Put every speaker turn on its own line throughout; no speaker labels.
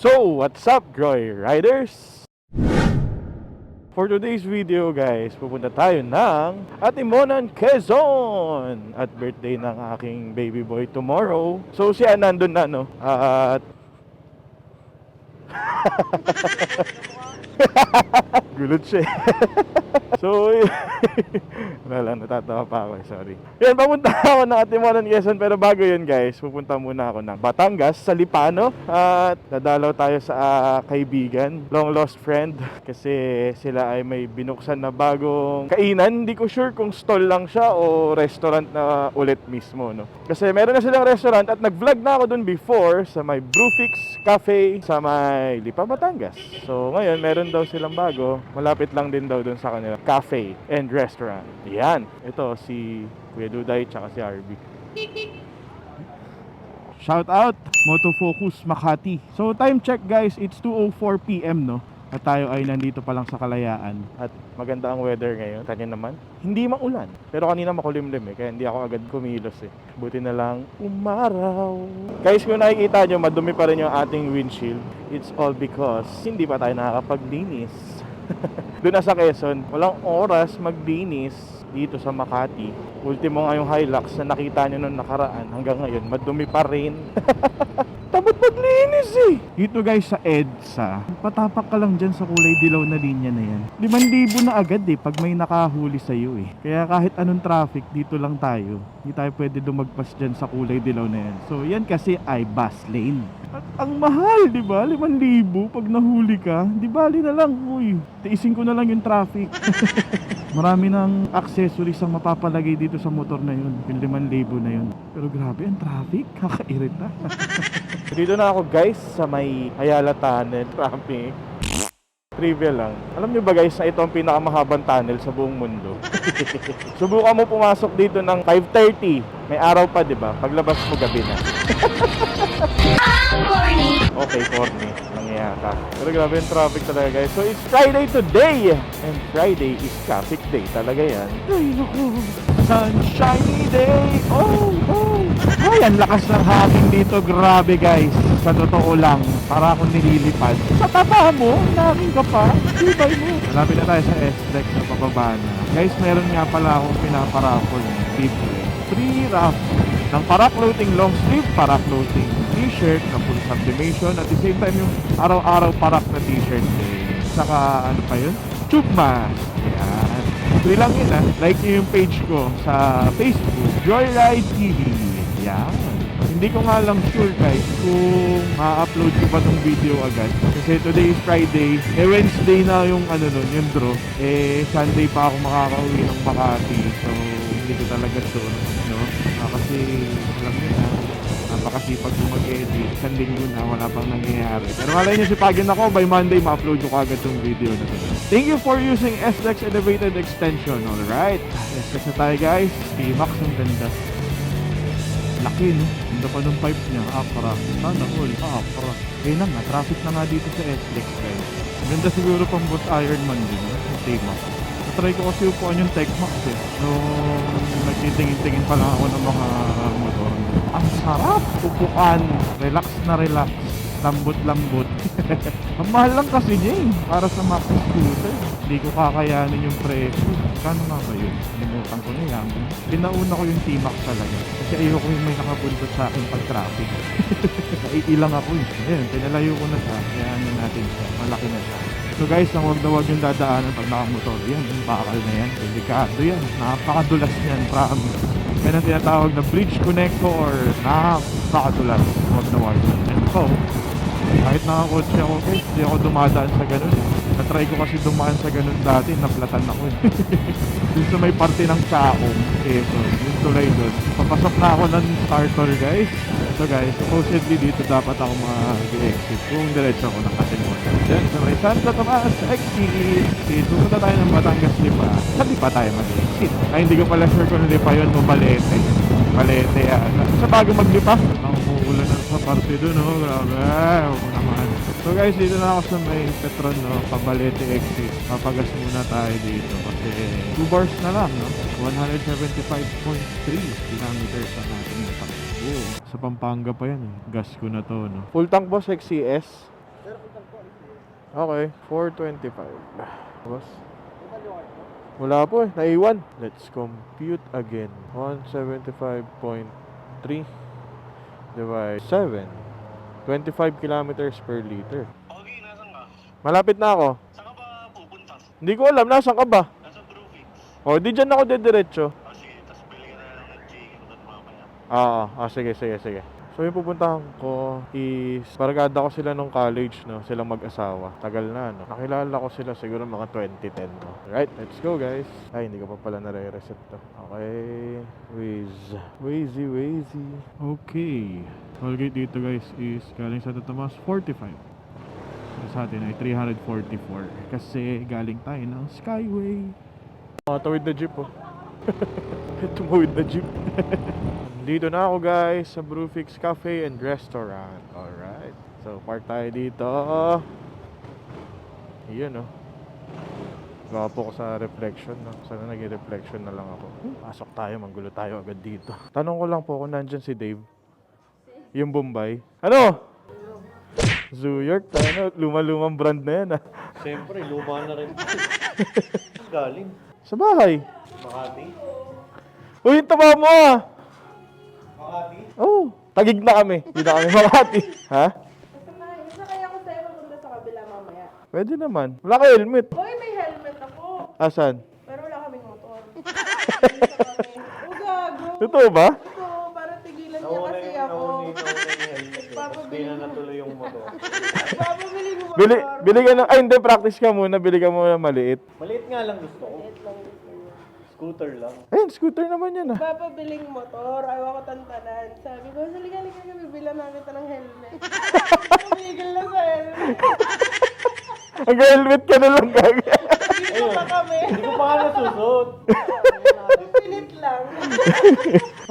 So, what's up, Joy Riders? For today's video, guys, pupunta tayo ng Atimonan, Quezon at birthday ng aking baby boy tomorrow. So, siya nandun na, no? At gulat siya. So, wala lang, natatawa pa ako, sorry. Yan, papunta ako ng Atimonan, Quezon. Pero bago yun, guys, pupunta muna ako ng Batangas, sa Lipano. At dadalaw tayo sa kaibigan, long lost friend. Kasi sila ay may binuksan na bagong kainan. Hindi ko sure kung stall lang siya o restaurant na ulit mismo, no? Kasi meron na silang restaurant at nag-vlog na ako dun before sa may Brewfix Cafe sa may Lipa, Batangas. So, ngayon, meron daw silang bago. Malapit lang din daw dun sa kanila cafe and restaurant. Yan. Ito si Kuya Duday tsaka si RB. Shout out Motofocus Makati. So time check, guys, it's 2:04 PM, no? At tayo ay nandito pa lang sa Kalayaan. At maganda ang weather ngayon. Kanya naman, hindi maulan. Pero kanina makulimlim kaya hindi ako agad kumilos Buti na lang umaraw. Guys, kung nakikita nyo, madumi pa rin yung ating windshield. It's all because hindi pa tayo nakakapaglinis. Doon na sa Quezon, walang oras maglinis dito sa Makati. Ultimo nga yung Hilux na nakita nyo nung nakaraan. Hanggang ngayon, madumi pa rin. Tamad maglinis Dito, guys, sa EDSA, patapak ka lang dyan sa kulay dilaw na linya na yan. 5,000 na agad pag may nakahuli sa'yo Kaya kahit anong traffic, dito lang tayo. Hindi tayo pwede lumagpas dyan sa kulay dilaw na yan. So yan kasi ay bus lane. At ang mahal, di ba? 5,000 pag nahuli ka. Di bali na lang, tiisin ko na lang yung traffic. Marami ng accessories ang mapapalagay dito sa motor na yun. Yung 5,000 na yun. Pero grabe ang traffic, kakairita. Dito na ako, guys, sa may Ayala Tunnel. Traffic. Trivia lang. Alam nyo ba, guys, na ito ang pinakamahabang tunnel sa buong mundo? Subukan mo pumasok dito ng 5:30. May araw pa, di ba? Paglabas mo, gabi na. Okay, corny. Nangyayata. Pero grabe yung traffic talaga, guys. So, it's Friday today. And Friday is traffic day talaga yan. Ay, naku. Sunshiny day. Oh. Ay, ang lakas ng hangin dito. Grabe, guys. Sa totoo lang, para akong nililipad. Sa taba mo, hangin ka pa. Tibay mo. Malapit na tayo sa SLEX na pababa na. Guys, meron nga pala akong pinaparapol. Free raffle ng para-clothing long sleeve, para-clothing t-shirt na full sublimation. At the same time, yung araw-araw parak na t-shirt saka ano pa yun? Tube mask. Yan. Free lang yun Like nyo yung page ko sa Facebook, Joyride TV. Yan. Hindi ko nga lang sure, guys, kung ma-upload ko pa tong video agad. Kasi today is Friday. Wednesday na yung yung draw. Sunday pa ako makakauwi ng Makati. So, hindi ko talaga sure, no? Kasi, alam nyo napakasipag ko mag-edit. Isang linggo na, wala pang nangyayari. Pero malay nyo, sipagin ako, by Monday, ma-upload ko agad tong video na to. Thank you for using SLEX Elevated Extension. Alright, SLEX na tayo, guys. T-Max, ang ganda. Laki, no? Ganda pa ng pipe niya. Para. Sana all. Para. Kaya na nga, traffic na nga dito sa SLEX, guys. Ganda siguro pang both Ironman din, yung T-Max. Natry ko kasi upuan yung Tech-Max nung nagtitingin-tingin pa lang ako ng mga motor. Ang sarap upuan. Relax na relax. Lambot-lambot. Ang mahal lang kasi niya para sa Max scooter. Hindi ko kakayanin yung presyo. Kano nga ba yun? Limutan ko na yan. Pinauna ko yung T-Max talaga. Kasi ayoko yung may nakabundot sa akin pag traffic. Naiilang ako Ayan, pinalayo ko na siya. Kaya natin siya. Malaki na siya. So guys, ang wag na wag yung dadaanan pag nakamotor. Yan, yung bakal na yan. Delikado yan. Napakadulas niyan, promise. Yan ang tinatawag na bridge connector. Napakadulas. Wag na wag. And so, kahit nakakotse ako, guys, hindi ako dumadaan sa ganun. Natry ko kasi dumaan sa ganun dati, naplatan ako Dun sa may parte ng Chaong, yung tulay doon. Papasok na ako ng starter, guys. So guys, supposedly dito dapat ako mag-exit kung diretso ako ng Katimunan. Then sa may Santa Tomas exit, pupunta tayo ng Batangas Lipa. Sa Lipa tayo mag-exit. Ay, hindi ko pala sure kung Lipa yun o Balete. Balete yan. Sa bago maglipa, ang uulan na sa parte doon, grabe. Huwag naman. So guys, dito na ako sa may Petron, Pabalete exit. Papagas muna tayo dito kasi 2 bars na lang, 175.3 kilometers na natin natakbo. Sa Pampanga pa yan Gas ko na to, Full tank boss, XCS. Okay, 425. Boss? Wala po eh, naiwan. Let's compute again. 175.3 divide 7. 25 kilometers per liter.
Okay, nasan ka?
Malapit na ako.
Saan ka ba pupunta?
Hindi ko alam, nasan ka ba?
Nasa Brufix.
O, di dyan ako dediretso.
Sige, tapos bili ka na lang ng chicken doon mamaya.
Sige. So yung pupuntahan ko is barkada ko sila nung college, no? Silang mag-asawa. Tagal na, no? Nakilala ko sila siguro mga 2010, no? Right, let's go, guys. Ay, hindi ko pa pala nare-reset to. Okay. Wazy. Okay. Tollgate dito, guys, is galing sa Tomas 45. Sa atin ay 344. Kasi galing tayo ng Skyway. Tawid na jeep, oh. Tumawid na jeep. Dito na ako, guys, sa Brufix Cafe and Restaurant. Alright. So, park tayo dito. Iyan, oh. Gwapo ko sa reflection, no? Sana naging reflection na lang ako. Pasok tayo, manggulo tayo agad dito. Tanong ko lang po kung nandyan si Dave. Yung Bombay. Ano? Zoo York, ano? Luma-lumang brand na yan, ah.
Siyempre, luma na rin. Galing.
Sa bahay.
Makati.
Uy, yung taba mo, ah.
Makati?
Oh, tagig na kami. Hindi na kami Makati. Ha?
Isa kaya ako sa'yo magpunta sa kabila mamaya.
Pwede naman. Wala ka helmet.
Hoy, may helmet ako.
Asan?
Pero wala kaming motor. O gago.
Totoo ba?
Ito, para tigilan niya kasi ako.
Hindi na natuloy yung motor.
Papabili mo motor.
Bili ka ng... Ay, hindi. Practice ka muna. Bili ka muna maliit.
Maliit nga lang gusto ko.
Wait lang, gusto niya.
Scooter lang.
Ayun, scooter naman yan, ah.
Papabiling motor, ayaw ko tantanan. Sabi ko, saliga-liga ka, bibilan na kita ng helmet. Tumigil na sa helmet.
Mag-helmet ka na lang, gaga.
Dito pa kami.
Hindi ko pa nga nasusot.
Pilit lang.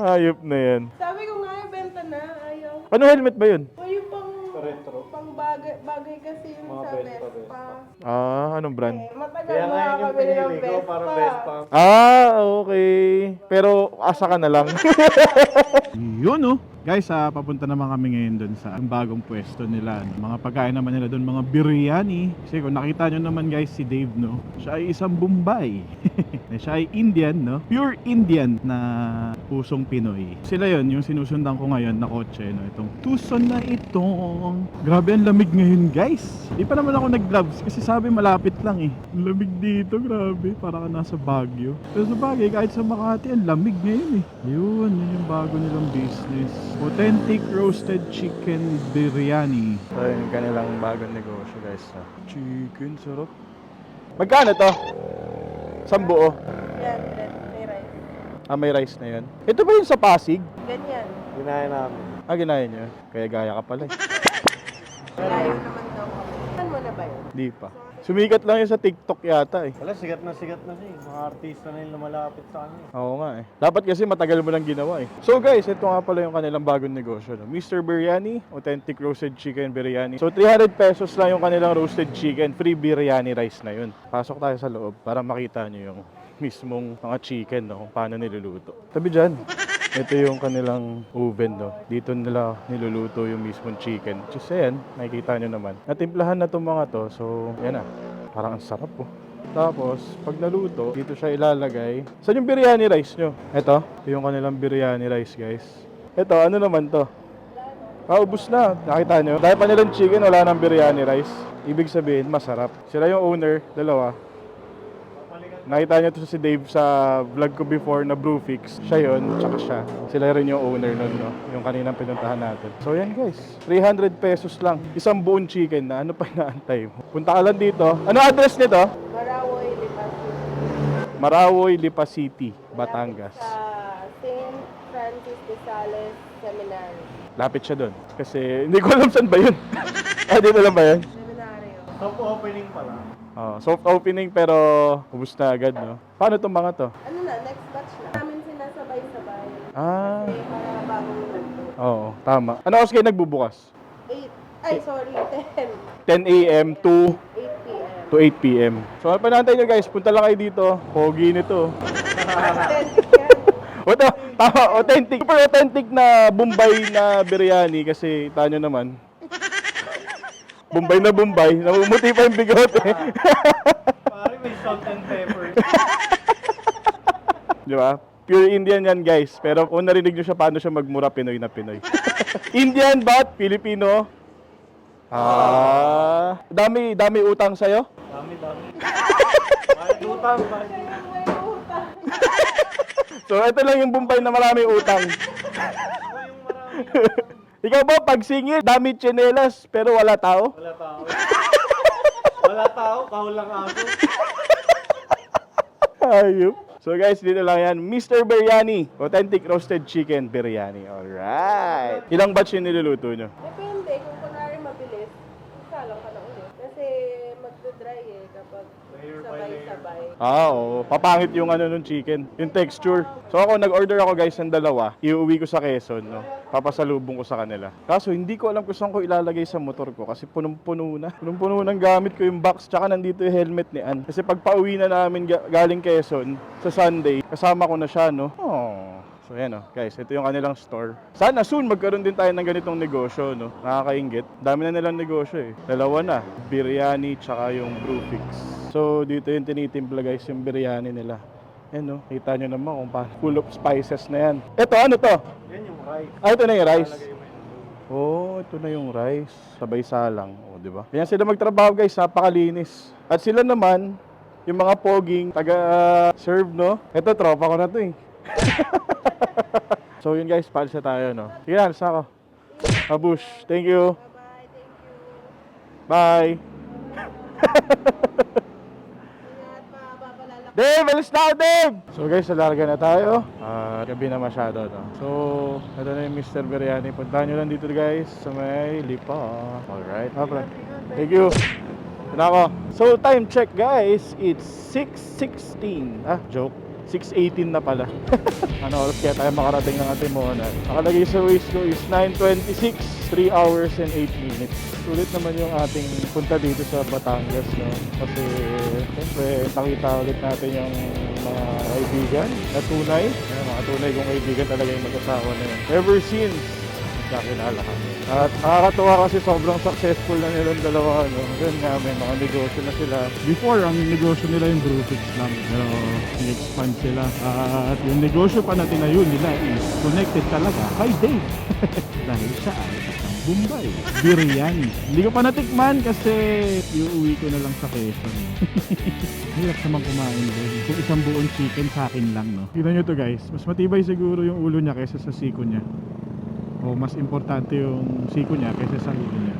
Hayop na yan.
Sabi ko nga, benta na, ayaw.
Ano helmet ba yun?
O yung
Retro.
pang bagay kasi yung
Mga
sa
Vespa,
Vespa.
Anong brand?
Matagal
Kaya nga yun yung
makakabili ng
pinili ko para
Vespa.
Vespa.
Okay. Pero asa ka na lang. Yun, oh. Guys, papunta naman kami ngayon doon sa bagong pwesto nila. Mga pagkain naman nila doon, mga biryani. Kasi kung nakita nyo naman, guys, si Dave, no? Siya ay isang Bombay. Siya ay Indian, no? Pure Indian na pusong Pinoy. Sila yon yung sinusundan ko ngayon na kotse, no? Itong Tucson na itong. Grabe ang lamig ngayon, guys. Di pa naman ako nag-gloves kasi sabi malapit lang, eh. Ang lamig dito, grabe. Para ka nasa Baguio. Pero sa bagay, kahit sa Makati, ang lamig ngayon, eh. Yun yung bago nilang business. Authentic roasted chicken biryani. So yung kanilang bagong negosyo, guys. Chicken, sarap. Magkano to? Isang buo.
Yan, may rice.
May rice na yun. Ito ba yung sa Pasig?
Ganyan.
Ginaya namin.
Ginaya nyo. Kaya gaya ka pala, eh.
Layo naman daw kami. Saan mo na ba yun?
Di pa. Sumikat lang yun sa TikTok yata, eh.
Wala, sigat na siya. Mga artista na yung lumalapit sa kanya.
Oo nga, eh. Dapat kasi matagal mo lang ginawa, eh. So guys, ito nga pala yung kanilang bagong negosyo, no? Mr. Biryani, authentic roasted chicken biryani. So 300 pesos lang yung kanilang roasted chicken, free biryani rice na yun. Pasok tayo sa loob para makita nyo yung mismong mga chicken, no? Kung paano niluluto. Tabi dyan. Ito yung kanilang oven, no? Dito nila niluluto yung mismong chicken. Just ayan, nakikita nyo naman. Natimplahan na itong mga to, so yan na. Parang ang sarap, po. Tapos, pag naluto, dito siya ilalagay. Saan yung biryani rice nyo? Ito yung kanilang biryani rice, guys. Ito, ano naman to? Ubus na. Nakita nyo? Dahil pa nilang chicken, wala nang biryani rice. Ibig sabihin, masarap. Sila yung owner, dalawa. Nakita niyo to si Dave sa vlog ko before na Brufix. Siya yun, tsaka siya. Sila rin yung owner nun, no? Yung kaninang pinuntahan natin. So yan, guys, 300 pesos lang. Isang buong chicken na ano pa inaantay mo. Punta ka lang dito. Ano address nito?
Marawoy, Lipas.
Marawoy, Lipa City, Batangas.
Sa St. Francis de Sales Seminary.
Lapit siya doon. Kasi hindi ko alam saan ba yun. Dito lang ba yun?
Seminaryo.
Top opening pala.
Soft opening pero ubus na agad, no? Paano itong mga to?
Ano na, next batch na. Namin sinasabay-sabay. Kasi para bagong nandun.
Oo, tama. Ano oras kayo nagbubukas?
8. Ay, sorry,
10
10.
a.m. to
8 p.m.
to 8 p.m. So, ano pa natin nyo, guys? Punta lang kayo dito. Pogi nito.
Authentic yan.
Ito, tama, authentic. Super authentic na Bombay na biryani kasi tayo naman. Bombay na Bombay. Namumuti pa yung bigote.
Pare, may salt and pepper.
Di ba? Pure Indian yan, guys. Pero kung narinig nyo siya, paano siya magmura Pinoy na Pinoy. Indian but Filipino. Dami utang sa'yo?
Dami. Bakit utang? Bakit?
May utang.
So, ito lang yung Bombay na marami utang.
Ako yung marami.
Ikaw ba, pag singil, dami tsinelas, pero wala tao?
Wala tao. Wala tao, kahul lang ako.
Ayup. So guys, dito lang yan. Mr. Biryani. Authentic roasted chicken biryani. Alright. Ilang batch yung niluluto nyo?
Depende, kung kunwari mabilis, isa lang ka na ulit. Kasi magdodry kapag sabay-sabay.
Oo. Papangit yung ano nung chicken. Yung texture. So ako, nag-order ako guys ng dalawa. Iuwi ko sa Quezon, no? Papasalubong ko sa kanila. Kaso hindi ko alam kung saan ko ilalagay sa motor ko kasi punong-puno na. Punong-puno ng gamit ko yung box tsaka nandito yung helmet ni Ann. Kasi pag pauwi na namin galing Quezon sa Sunday, kasama ko na siya, no? Oh. So yan oh, guys, ito yung kanilang store. Sana soon magkaroon din tayo ng ganitong negosyo, no? Nakakaingit. Dami na nilang negosyo eh. Dalawa na, biryani tsaka yung brewfix. So dito yung tinitimpla guys, yung biryani nila. Yan no, kita nyo naman kung full of spices na yan. Ito, ano to?
Yan yung rice.
Ito na yung rice.
Lalagay mo yung
Oh, ito na yung rice. Sabay salang. Oh, di ba? Yan sila magtrabaho guys, napakalinis. At sila naman, yung mga poging taga-serve, no? Ito, tropa ko na to eh. So yun guys, paalis na tayo, no? Sige na, alis na ako. Abush, thank you.
Bye-bye, thank you.
Bye.
Ingat pa, papalala.
Dave, alis na ako, Dave! So guys, nalarga na tayo. Gabi na masyado, no? So, ito na yung Mr. Biryani. Puntahan nyo lang dito guys, sa may Lipa. Alright. Okay. Thank you. Ito na ako. So, time check guys. It's 6:16. Joke. 6:18 na pala. Ano oras kaya tayo makarating ng Antimonan? Nakalagay sa Waze ko is 9:26, 3 hours and 8 minutes. Sulit naman yung ating punta dito sa Batangas, no? Kasi, siyempre, nakita ulit natin yung mga kaibigan na tunay. Mga tunay kong kaibigan talaga yung mag-asawa na yun. Ever since, kakilala kami. At nakakatuwa kasi sobrang successful na nilang dalawa, no? Yun nga, may mga negosyo na sila. Before, ang negosyo nila yung brewfix lang. Pero, in-expand sila. At yung negosyo pa na tinayo nila is connected talaga kay Dave. Dahil siya ay isang Bombay. Biryani. Hindi ko pa natikman kasi iuwi ko na lang sa Quezon. Hirap naman kumain din. Kung isang buong chicken sa akin lang, no? Tignan nyo to guys. Mas matibay siguro yung ulo niya kaysa sa siko niya. O mas importante yung siko niya kaysa sa ulo niya.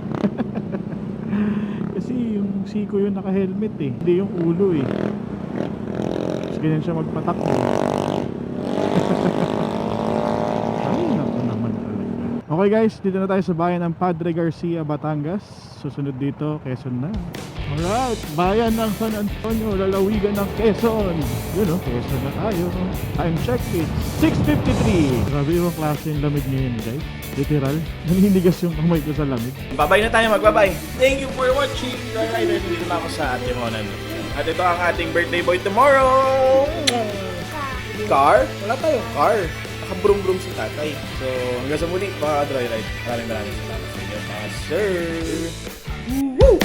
Kasi yung siko yung naka-helmet eh, hindi yung ulo eh. Mas ganyan siya magpatakbo. Ay, naku naman talaga. Okay guys, dito na tayo sa bayan ng Padre Garcia, Batangas. Susunod dito, Quezon na. Alright, bayan ng San Antonio, lalawigan ng Quezon. Yun o, Quezon na tayo. Time check it, 6:53. Grabe yung klase yung lamig ngayon guys. Literal, naninigas yung kamay ko sa lamig.
Babay na tayo, magbabay. Thank you for watching. Riders, dito na ako sa Antimonan. At ito ang ating birthday boy tomorrow. Car? Wala tayong car. Nakabrum-brum si tatay. So, hanggang sa muli, mga Dry Ride. Maraming salamat sa inyo, mga sir. Woo!